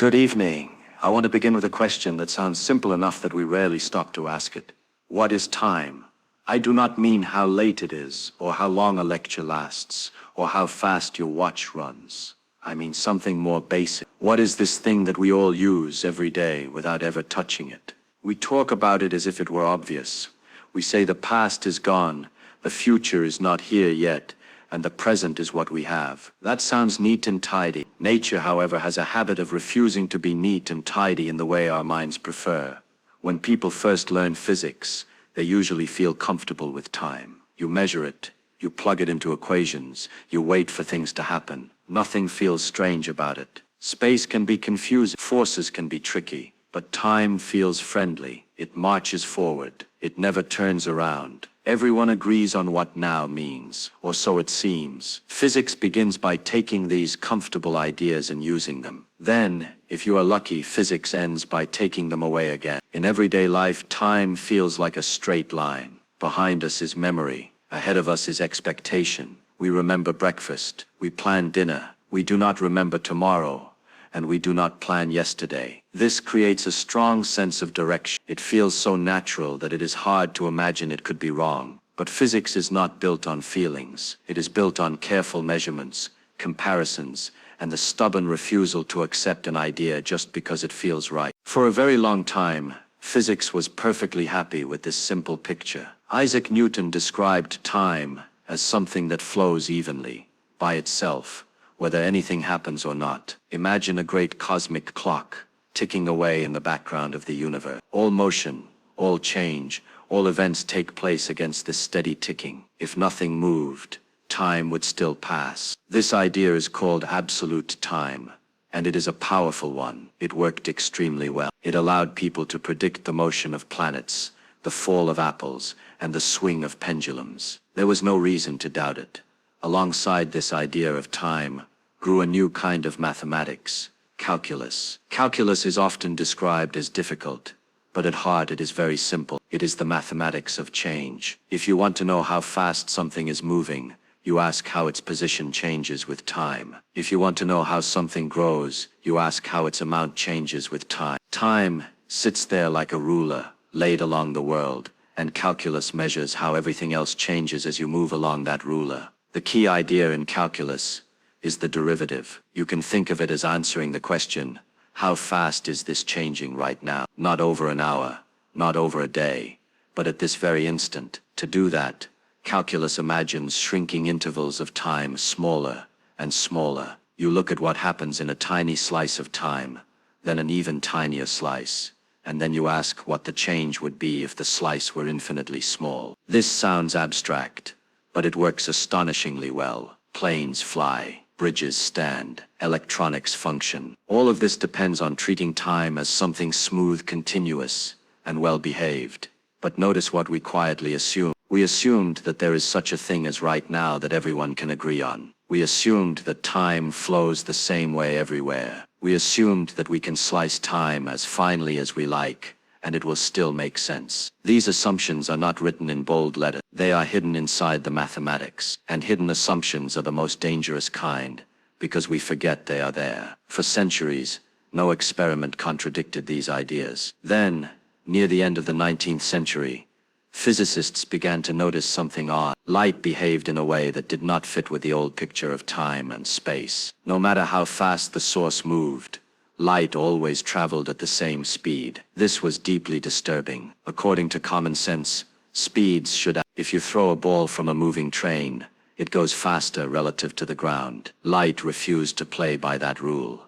Good evening. I want to begin with a question that sounds simple enough that we rarely stop to ask it. What is time? I do not mean how late it is, or how long a lecture lasts, or how fast your watch runs. I mean something more basic. What is this thing that we all use every day without ever touching it? We talk about it as if it were obvious. We say the past is gone, the future is not here yet, and the present is what we have. That sounds neat and tidy. Nature, however, has a habit of refusing to be neat and tidy in the way our minds prefer. When people first learn physics, they usually feel comfortable with time. You measure it, you plug it into equations, you wait for things to happen. Nothing feels strange about it. Space can be confusing, forces can be tricky, but time feels friendly. It marches forward, it never turns around. Everyone agrees on what now means, or so it seems. Physics begins by taking these comfortable ideas and using them. Then, if you are lucky, physics ends by taking them away again. In everyday life, time feels like a straight line. Behind us is memory. Ahead of us is expectation. We remember breakfast. We plan dinner. We do not remember tomorrow. And we do not plan yesterday. This creates a strong sense of direction. It feels so natural that it is hard to imagine it could be wrong. But physics is not built on feelings. It is built on careful measurements, comparisons, and the stubborn refusal to accept an idea just because it feels right. For a very long time, physics was perfectly happy with this simple picture. Isaac Newton described time as something that flows evenly, by itself, whether anything happens or not. Imagine a great cosmic clock, ticking away in the background of the universe. All motion, all change, all events take place against this steady ticking. If nothing moved, time would still pass. This idea is called absolute time, and it is a powerful one. It worked extremely well. It allowed people to predict the motion of planets, the fall of apples, and the swing of pendulums. There was no reason to doubt it. Alongside this idea of time grew a new kind of mathematics, calculus. Calculus is often described as difficult, but at heart it is very simple. It is the mathematics of change. If you want to know how fast something is moving, you ask how its position changes with time. If you want to know how something grows, you ask how its amount changes with time. Time sits there like a ruler, laid along the world, and calculus measures how everything else changes as you move along that ruler. The key idea in calculus is the derivative. You can think of it as answering the question, how fast is this changing right now? Not over an hour, not over a day, but at this very instant. To do that, calculus imagines shrinking intervals of time smaller and smaller. You look at what happens in a tiny slice of time, then an even tinier slice, and then you ask what the change would be if the slice were infinitely small. This sounds abstract, but it works astonishingly well. Planes fly. Bridges stand, electronics function. All of this depends on treating time as something smooth, continuous, and well-behaved. But notice what we quietly assume. We assumed that there is such a thing as right now that everyone can agree on. We assumed that time flows the same way everywhere. We assumed that we can slice time as finely as we like, and it will still make sense. These assumptions are not written in bold letters. They are hidden inside the mathematics. And hidden assumptions are the most dangerous kind, because we forget they are there. For centuries, no experiment contradicted these ideas. Then, near the end of the 19th century, physicists began to notice something odd. Light behaved in a way that did not fit with the old picture of time and space. No matter how fast the source moved, light always traveled at the same speed. This was deeply disturbing. According to common sense, speeds should. If you throw a ball from a moving train, it goes faster relative to the ground. Light refused to play by that rule.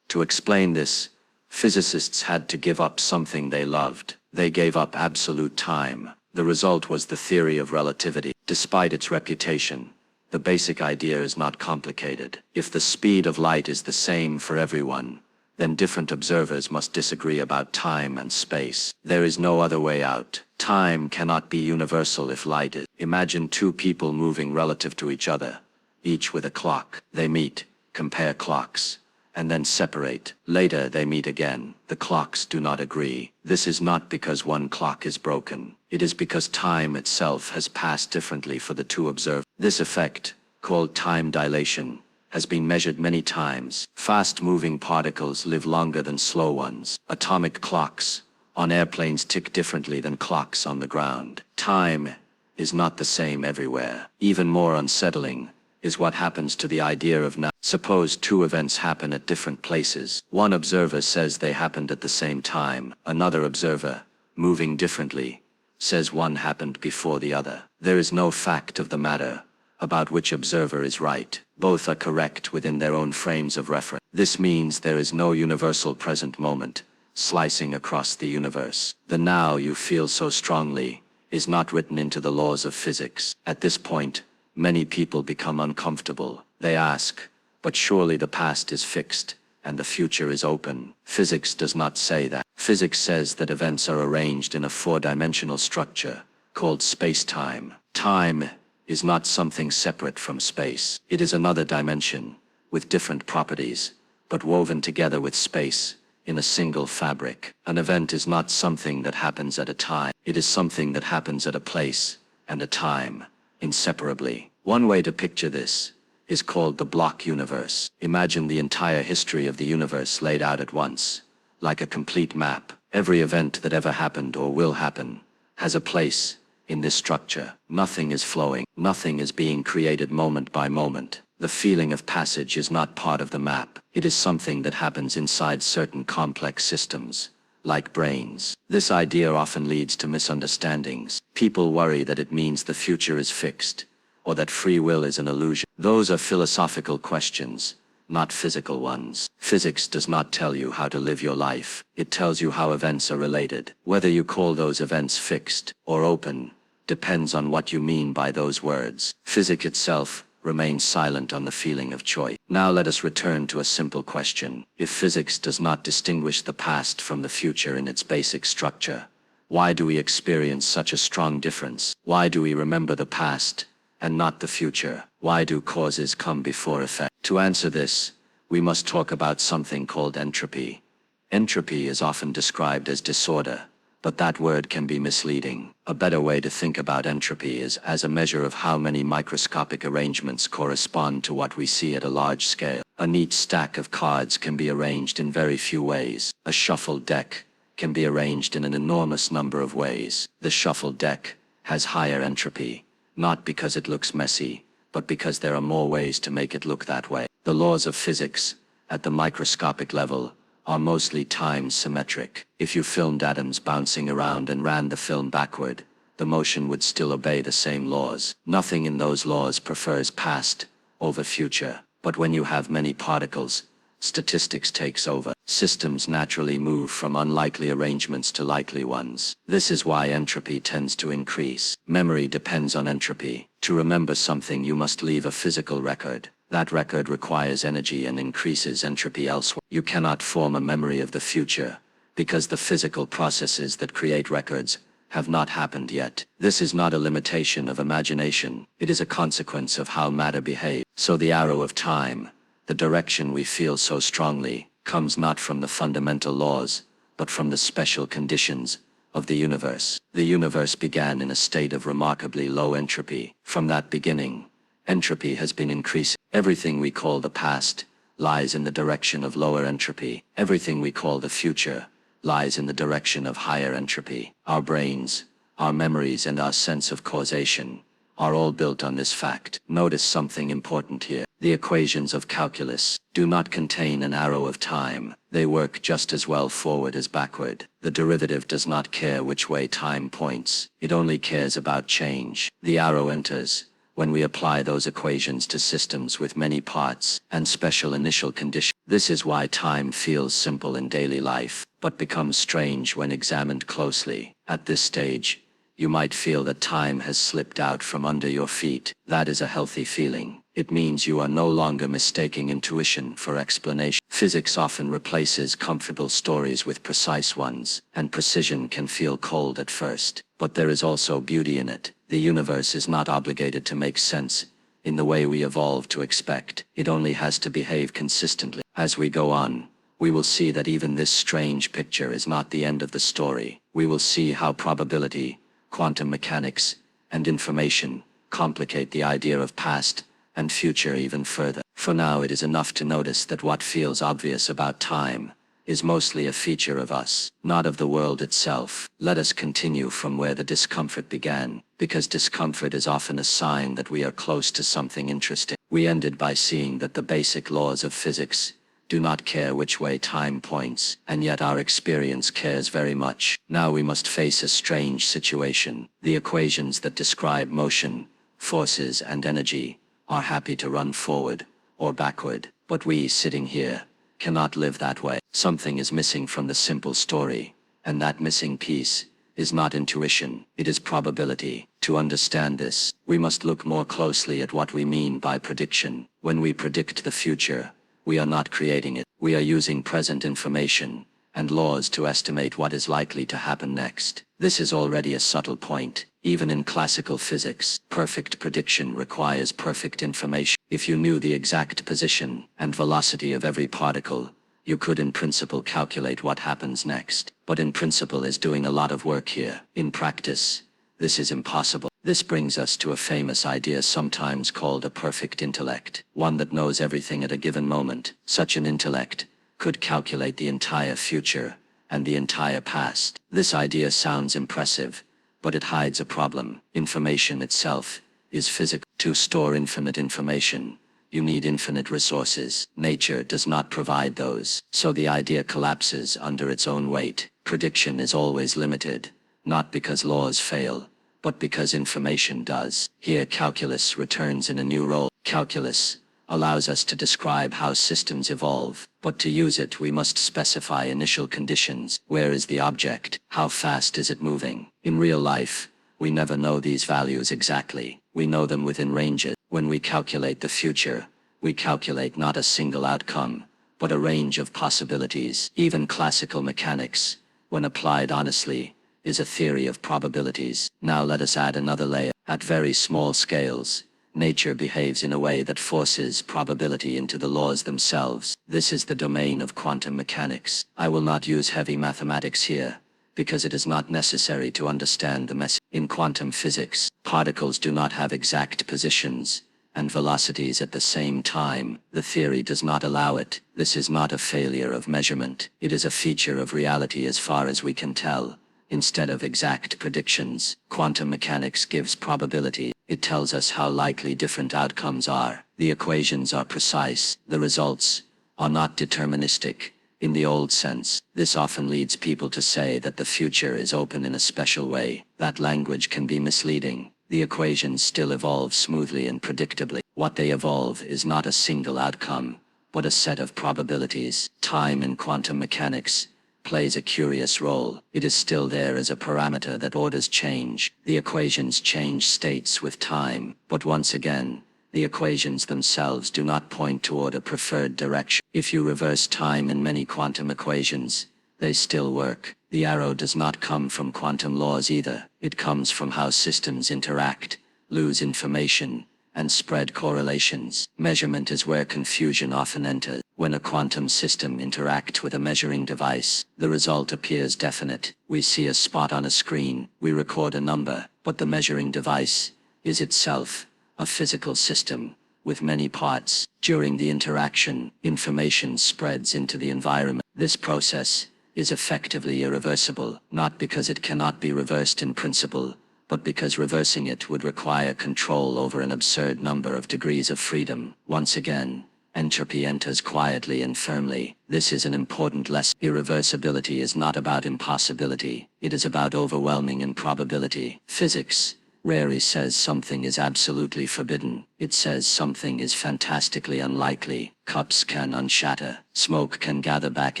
To explain this, physicists had to give up something they loved. They gave up absolute time. The result was the theory of relativity. Despite its reputation, the basic idea is not complicated. If the speed of light is the same for everyone, then different observers must disagree about time and space. There is no other way out. Time cannot be universal if light is. Imagine two people moving relative to each other, each with a clock. They meet, compare clocks, and then separate. Later they meet again. The clocks do not agree. This is not because one clock is broken. It is because time itself has passed differently for the two observers. This effect, called time dilation, has been measured many times. Fast-moving particles live longer than slow ones. Atomic clocks on airplanes tick differently than clocks on the ground. Time is not the same everywhere. Even more unsettling is what happens to the idea of now. Suppose two events happen at different places. One observer says they happened at the same time. Another observer, moving differently, says one happened before the other. There is no fact of the matter about which observer is right. Both are correct within their own frames of reference. This means there is no universal present moment slicing across the universe. The now you feel so strongly is not written into the laws of physics. At this point, many people become uncomfortable. They ask, but surely the past is fixed and the future is open. Physics does not say that. Physics says that events are arranged in a four-dimensional structure called spacetime. Time is not something separate from space. It is another dimension with different properties, but woven together with space in a single fabric. An event is not something that happens at a time. It is something that happens at a place and a time, inseparably. One way to picture this is called the block universe. Imagine the entire history of the universe laid out at once, like a complete map. Every event that ever happened or will happen has a place in this structure. Nothing is flowing. Nothing is being created moment by moment. The feeling of passage is not part of the map. It is something that happens inside certain complex systems, like brains. This idea often leads to misunderstandings. People worry that it means the future is fixed, or that free will is an illusion. Those are philosophical questions, not physical ones. Physics does not tell you how to live your life. It tells you how events are related. Whether you call those events fixed or open depends on what you mean by those words. Physics itself remains silent on the feeling of choice. Now let us return to a simple question. If physics does not distinguish the past from the future in its basic structure, why do we experience such a strong difference? Why do we remember the past and not the future? Why do causes come before effect? To answer this, we must talk about something called entropy. Entropy is often described as disorder, but that word can be misleading. A better way to think about entropy is as a measure of how many microscopic arrangements correspond to what we see at a large scale. A neat stack of cards can be arranged in very few ways. A shuffled deck can be arranged in an enormous number of ways. The shuffled deck has higher entropy, not because it looks messy, but because there are more ways to make it look that way. The laws of physics, at the microscopic level, are mostly time-symmetric. If you filmed atoms bouncing around and ran the film backward, the motion would still obey the same laws. Nothing in those laws prefers past over future. But when you have many particles, statistics takes over. Systems naturally move from unlikely arrangements to likely ones. This is why entropy tends to increase. Memory depends on entropy. To remember something, you must leave a physical record. That record requires energy and increases entropy elsewhere. You cannot form a memory of the future, because the physical processes that create records have not happened yet. This is not a limitation of imagination. It is a consequence of how matter behaves. So the arrow of time, the direction we feel so strongly, comes not from the fundamental laws, but from the special conditions of the universe. The universe began in a state of remarkably low entropy. From that beginning, entropy has been increasing. Everything we call the past lies in the direction of lower entropy. Everything we call the future lies in the direction of higher entropy. Our brains, our memories, and our sense of causation are all built on this fact. Notice something important here. The equations of calculus do not contain an arrow of time. They work just as well forward as backward. The derivative does not care which way time points. It only cares about change. The arrow enters when we apply those equations to systems with many parts and special initial conditions. This is why time feels simple in daily life, but becomes strange when examined closely. At this stage, you might feel that time has slipped out from under your feet. That is a healthy feeling. It means you are no longer mistaking intuition for explanation. Physics often replaces comfortable stories with precise ones, and precision can feel cold at first. But there is also beauty in it. The universe is not obligated to make sense in the way we evolved to expect. It only has to behave consistently. As we go on, we will see that even this strange picture is not the end of the story. We will see how probability, quantum mechanics, and information complicate the idea of past and future even further. For now it is enough to notice that what feels obvious about time is mostly a feature of us, not of the world itself. Let us continue from where the discomfort began, because discomfort is often a sign that we are close to something interesting. We ended by seeing that the basic laws of physics do not care which way time points, and yet our experience cares very much. Now we must face a strange situation. The equations that describe motion, forces, and energy are happy to run forward or backward, but we, sitting here, cannot live that way. Something is missing from the simple story, and that missing piece is not intuition, it is probability. To understand this, we must look more closely at what we mean by prediction. When we predict the future, we are not creating it. We are using present information and laws to estimate what is likely to happen next. This is already a subtle point. Even in classical physics, perfect prediction requires perfect information. If you knew the exact position and velocity of every particle, you could in principle calculate what happens next. But in principle is doing a lot of work here. In practice, this is impossible. This brings us to a famous idea sometimes called a perfect intellect, one that knows everything at a given moment. Such an intellect could calculate the entire future and the entire past. This idea sounds impressive, but it hides a problem. Information itself is physical. To store infinite information, you need infinite resources. Nature does not provide those, so the idea collapses under its own weight. Prediction is always limited, not because laws fail, but because information does. Here calculus returns in a new role. Calculus allows us to describe how systems evolve, but to use it we must specify initial conditions. Where is the object? How fast is it moving? In real life, we never know these values exactly. We know them within ranges. When we calculate the future, we calculate not a single outcome, but a range of possibilities. Even classical mechanics, when applied honestly, is a theory of probabilities. Now let us add another layer. At very small scales, nature behaves in a way that forces probability into the laws themselves. This is the domain of quantum mechanics. I will not use heavy mathematics here, because it is not necessary to understand the message. In quantum physics, particles do not have exact positions and velocities at the same time. The theory does not allow it. This is not a failure of measurement. It is a feature of reality as far as we can tell. Instead of exact predictions, quantum mechanics gives probability. It tells us how likely different outcomes are. The equations are precise. The results are not deterministic in the old sense. This often leads people to say that the future is open in a special way. That language can be misleading. The equations still evolve smoothly and predictably. What they evolve is not a single outcome, but a set of probabilities. Time in quantum mechanics plays a curious role. It is still there as a parameter that orders change. The equations change states with time, but once again, the equations themselves do not point toward a preferred direction. If you reverse time in many quantum equations, they still work. The arrow does not come from quantum laws either. It comes from how systems interact, lose information, and spread correlations. Measurement is where confusion often enters. When a quantum system interacts with a measuring device, the result appears definite. We see a spot on a screen, we record a number, but the measuring device is itself a physical system with many parts. During the interaction, information spreads into the environment. This process is effectively irreversible, not because it cannot be reversed in principle, but because reversing it would require control over an absurd number of degrees of freedom. Once again, entropy enters quietly and firmly. This is an important lesson. Irreversibility is not about impossibility, it is about overwhelming improbability. Physics rarely says something is absolutely forbidden. It says something is fantastically unlikely. Cups can unshatter, smoke can gather back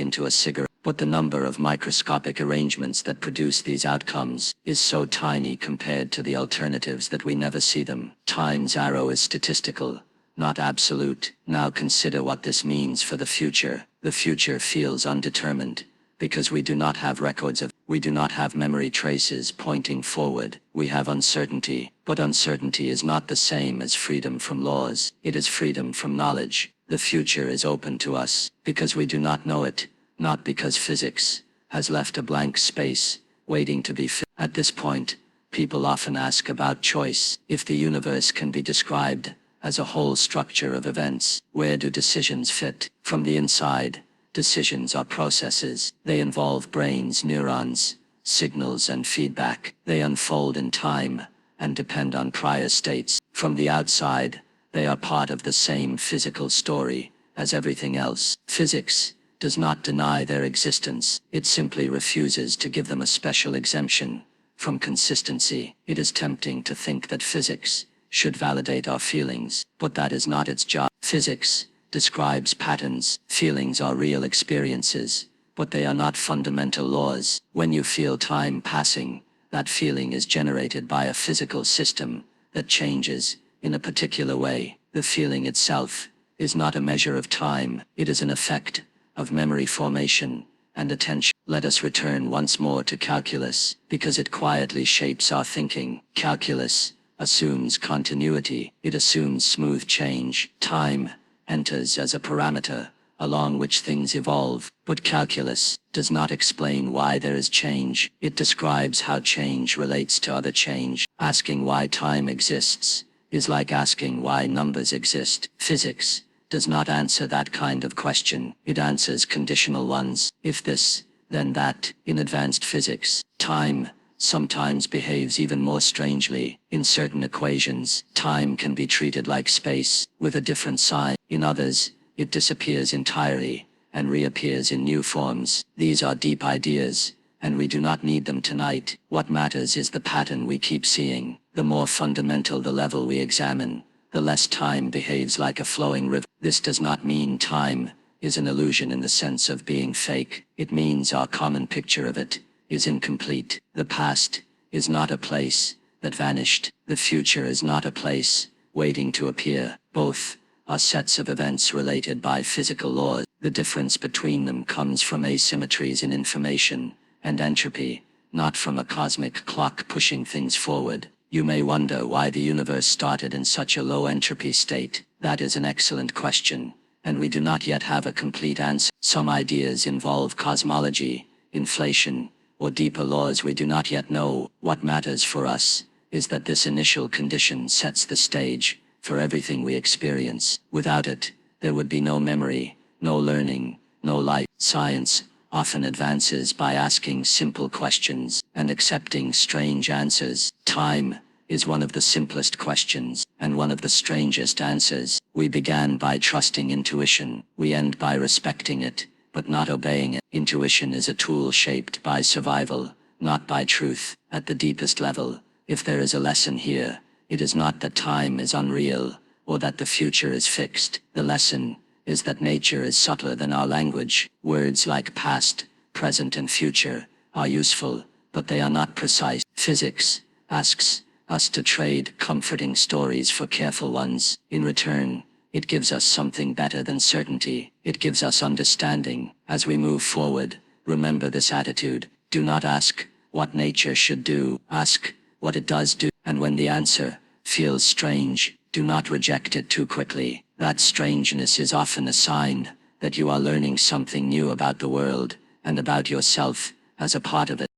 into a cigarette, but the number of microscopic arrangements that produce these outcomes is so tiny compared to the alternatives that we never see them. Time's arrow is statistical, not absolute. Now consider what this means for the future. The future feels undetermined, because we do not have records of, we do not have memory traces pointing forward. We have uncertainty, but uncertainty is not the same as freedom from laws. It is freedom from knowledge. The future is open to us, because we do not know it, not because physics has left a blank space, waiting to be filled. At this point, people often ask about choice. If the universe can be described as a whole structure of events. Where do decisions fit? From the inside, decisions are processes. They involve brains, neurons, signals and feedback. They unfold in time and depend on prior states. From the outside, they are part of the same physical story as everything else. Physics does not deny their existence. It simply refuses to give them a special exemption from consistency. It is tempting to think that physics should validate our feelings, but that is not its job. Physics describes patterns. Feelings are real experiences, but they are not fundamental laws. When you feel time passing, that feeling is generated by a physical system that changes in a particular way. The feeling itself is not a measure of time. It is an effect of memory formation and attention. Let us return once more to calculus, because it quietly shapes our thinking. Calculus assumes continuity. It assumes smooth change. Time enters as a parameter along which things evolve, but calculus does not explain why there is change. It describes how change relates to other change. Asking why time exists is like asking why numbers exist. Physics does not answer that kind of question. It answers conditional ones. If this, then that. In advanced physics, time sometimes behaves even more strangely. In certain equations, time can be treated like space, with a different sign. In others, it disappears entirely and reappears in new forms. These are deep ideas, and we do not need them tonight. What matters is the pattern we keep seeing. The more fundamental the level we examine, the less time behaves like a flowing river. This does not mean time is an illusion in the sense of being fake. It means our common picture of it is incomplete. The past is not a place that vanished. The future is not a place waiting to appear. Both are sets of events related by physical laws. The difference between them comes from asymmetries in information and entropy, not from a cosmic clock pushing things forward. You may wonder why the universe started in such a low entropy state. That is an excellent question, and we do not yet have a complete answer. Some ideas involve cosmology, inflation, or deeper laws we do not yet know. What matters for us is that this initial condition sets the stage for everything we experience. Without it, there would be no memory, no learning, no life. Science often advances by asking simple questions and accepting strange answers. Time is one of the simplest questions, and one of the strangest answers. We began by trusting intuition. We end by respecting it, but not obeying it. Intuition is a tool shaped by survival, not by truth. At the deepest level, if there is a lesson here, it is not that time is unreal, or that the future is fixed. The lesson is that nature is subtler than our language. Words like past, present and future are useful, but they are not precise. Physics asks us to trade comforting stories for careful ones. In return, it gives us something better than certainty. It gives us understanding. As we move forward, remember this attitude. Do not ask what nature should do. Ask what it does do. And when the answer feels strange, do not reject it too quickly. That strangeness is often a sign that you are learning something new about the world and about yourself as a part of it.